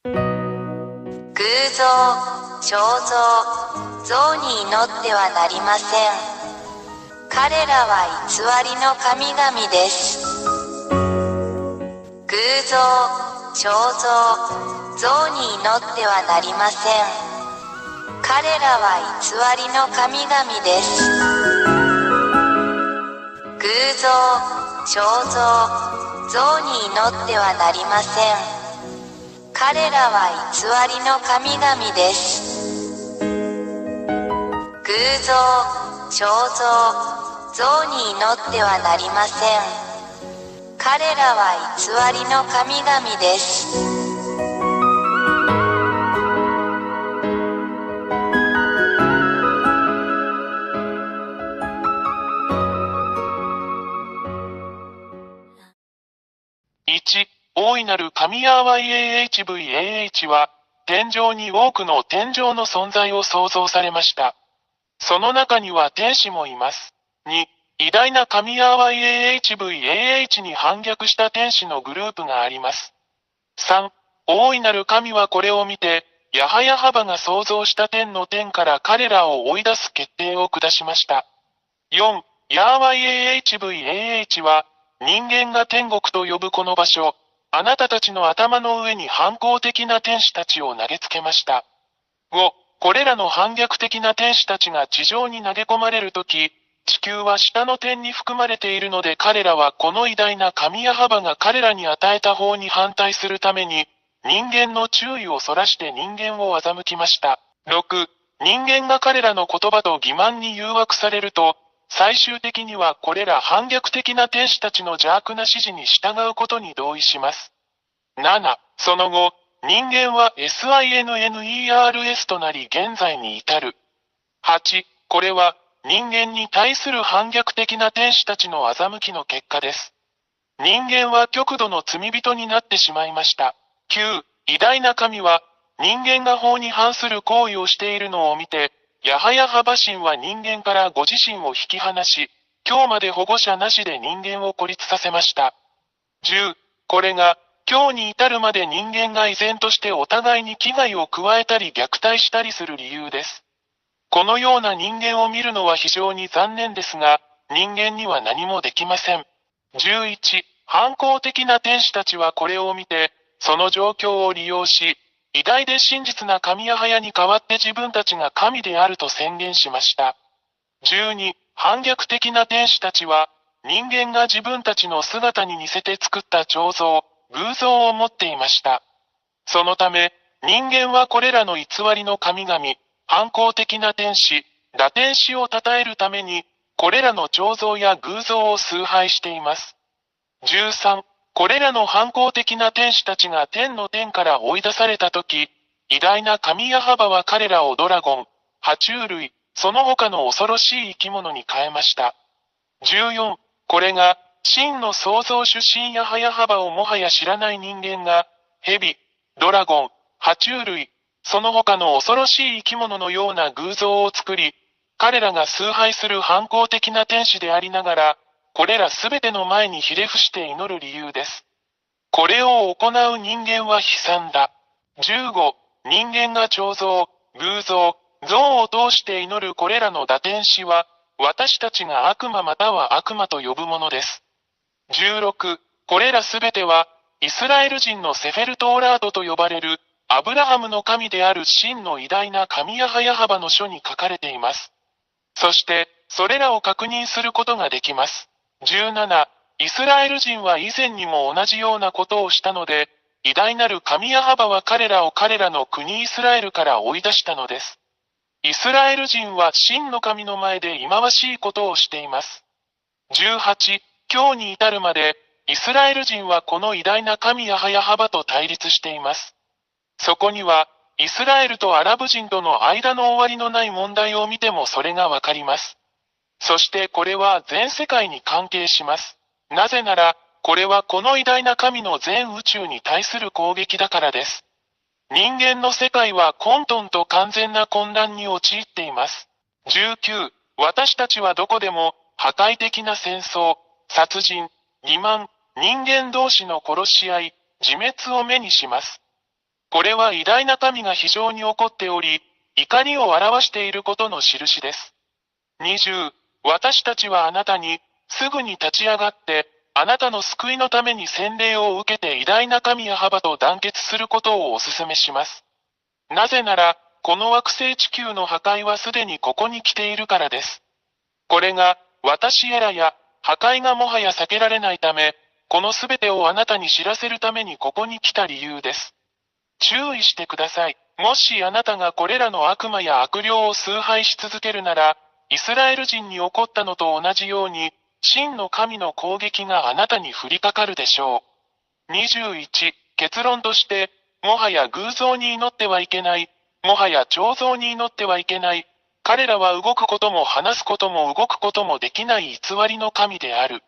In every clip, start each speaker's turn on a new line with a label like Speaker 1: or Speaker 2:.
Speaker 1: 偶像、肖像、像に祈ってはなりません。彼らは偽りの神々です。偶像、肖像、像に祈ってはなりません。彼らは偽りの神々です。偶像、肖像、像に祈ってはなりません。彼らは偽りの神々です。偶像、肖像、像に祈ってはなりません。彼らは偽りの神々です。
Speaker 2: 1、大いなる神ヤーワ YAHVAH は、天上に多くの天上の存在を創造されました。その中には天使もいます。2、偉大な神ヤーワ YAHVAH に反逆した天使のグループがあります。3、大いなる神はこれを見て、ヤハヤハバが創造した天の天から彼らを追い出す決定を下しました。4、ヤーワ YAHVAH は、人間が天国と呼ぶこの場所、あなたたちの頭の上に反抗的な天使たちを投げつけました。5、これらの反逆的な天使たちが地上に投げ込まれるとき、地球は下の天に含まれているので彼らはこの偉大な神ヤハバが彼らに与えた方に反対するために、人間の注意をそらして人間を欺きました。6、人間が彼らの言葉と欺瞞に誘惑されると、最終的にはこれら反逆的な天使たちの邪悪な指示に従うことに同意します。7、その後、人間は SINNERS となり現在に至る。8、これは人間に対する反逆的な天使たちの欺きの結果です。人間は極度の罪人になってしまいました。9、偉大な神は人間が法に反する行為をしているのを見て、ヤハヤハバ神は人間からご自身を引き離し、今日まで保護者なしで人間を孤立させました。10、これが、今日に至るまで人間が依然としてお互いに危害を加えたり虐待したりする理由です。このような人間を見るのは非常に残念ですが、人間には何もできません。11、反抗的な天使たちはこれを見て、その状況を利用し、偉大で真実な神ヤハヤに代わって自分たちが神であると宣言しました。12、反逆的な天使たちは、人間が自分たちの姿に似せて作った彫像、偶像を持っていました。そのため、人間はこれらの偽りの神々、反抗的な天使、堕天使を称えるために、これらの彫像や偶像を崇拝しています。13、これらの反抗的な天使たちが天の天から追い出されたとき、偉大な神ヤハバは彼らをドラゴン、爬虫類、その他の恐ろしい生き物に変えました。14、これが、真の創造主神ヤハヤハバをもはや知らない人間が、蛇、ドラゴン、爬虫類、その他の恐ろしい生き物のような偶像を作り、彼らが崇拝する反抗的な天使でありながら、これらすべての前にひれ伏して祈る理由です。これを行う人間は悲惨だ。15、人間が彫像、偶像、像を通して祈るこれらの堕天使は、私たちが悪魔または悪魔と呼ぶものです。16、これらすべては、イスラエル人のセフェルトーラードと呼ばれる、アブラハムの神である真の偉大な神ヤハヤハバの書に書かれています。そして、それらを確認することができます。17、イスラエル人は以前にも同じようなことをしたので、偉大なる神ヤハバは彼らを彼らの国イスラエルから追い出したのです。イスラエル人は真の神の前で忌まわしいことをしています。18、今日に至るまで、イスラエル人はこの偉大な神ヤハヤハバと対立しています。そこには、イスラエルとアラブ人との間の終わりのない問題を見てもそれがわかります。そしてこれは全世界に関係します。なぜなら、これはこの偉大な神の全宇宙に対する攻撃だからです。人間の世界は混沌と完全な混乱に陥っています。19、私たちはどこでも破壊的な戦争、殺人、欺瞞、人間同士の殺し合い、自滅を目にします。これは偉大な神が非常に怒っており、怒りを表していることの印です。20、私たちはあなたに、すぐに立ち上がって、あなたの救いのために洗礼を受けて偉大な神ヤハバと団結することをお勧めします。なぜなら、この惑星地球の破壊はすでにここに来ているからです。これが、私エラや、破壊がもはや避けられないため、このすべてをあなたに知らせるためにここに来た理由です。注意してください。もしあなたがこれらの悪魔や悪霊を崇拝し続けるなら、イスラエル人に起こったのと同じように、真の神の攻撃があなたに降りかかるでしょう。21、結論として、もはや偶像に祈ってはいけない。もはや彫像に祈ってはいけない。彼らは動くことも話すことも動くこともできない偽りの神である。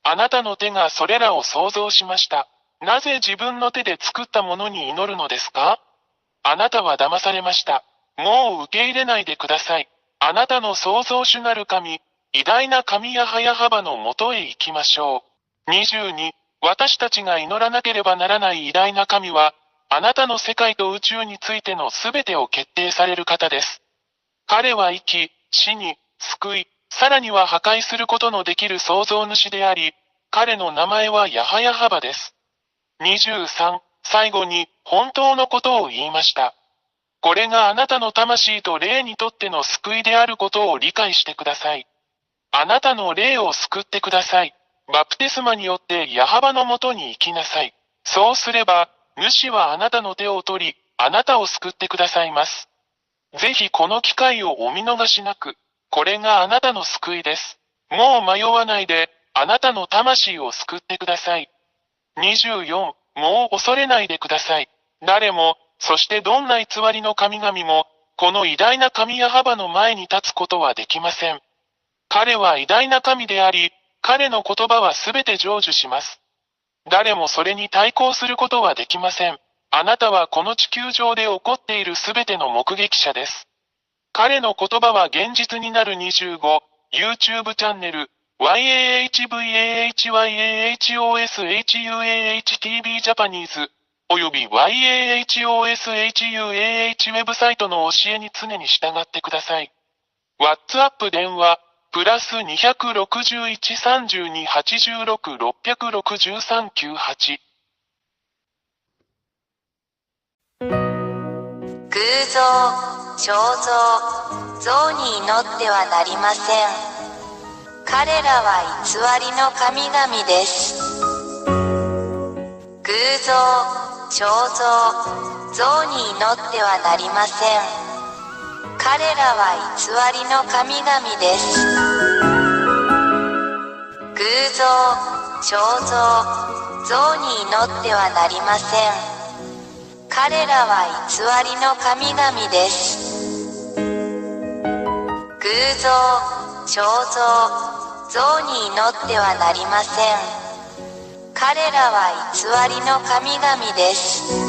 Speaker 2: あなたの手がそれらを創造しました。なぜ自分の手で作ったものに祈るのですか？あなたは騙されました。もう受け入れないでください。あなたの創造主なる神、偉大な神ヤハヤハバのもとへ行きましょう。22、私たちが祈らなければならない偉大な神は、あなたの世界と宇宙についてのすべてを決定される方です。彼は生き、死に、救い、さらには破壊することのできる創造主であり、彼の名前はヤハヤハバです。23、最後に、本当のことを言いました。これがあなたの魂と霊にとっての救いであることを理解してください。あなたの霊を救ってください。バプテスマによってヤハバのもとに行きなさい。そうすれば、主はあなたの手を取り、あなたを救ってくださいます。ぜひこの機会をお見逃しなく。これがあなたの救いです。もう迷わないで、あなたの魂を救ってください。24、もう恐れないでください。誰も、そしてどんな偽りの神々も、この偉大な神ヤハバの前に立つことはできません。彼は偉大な神であり、彼の言葉はすべて成就します。誰もそれに対抗することはできません。あなたはこの地球上で起こっているすべての目撃者です。彼の言葉は現実になる25、YouTube チャンネル、YAHVAHYAHOSHUAHTV ジャパニーズ、および YAHOSHUAH ウェブサイトの教えに常に従ってください。WhatsApp 電話、プラス261-32-86-663-98。
Speaker 1: 偶像、肖像、像に祈ってはなりません。彼らは偽りの神々です。偶像、肖像、像に祈ってはなりません。彼らは偽りの神々です。偶像、肖像、像に祈ってはなりません。彼らは偽りの神々です。偶像、肖像、像に祈ってはなりません。彼らは偽りの神々です。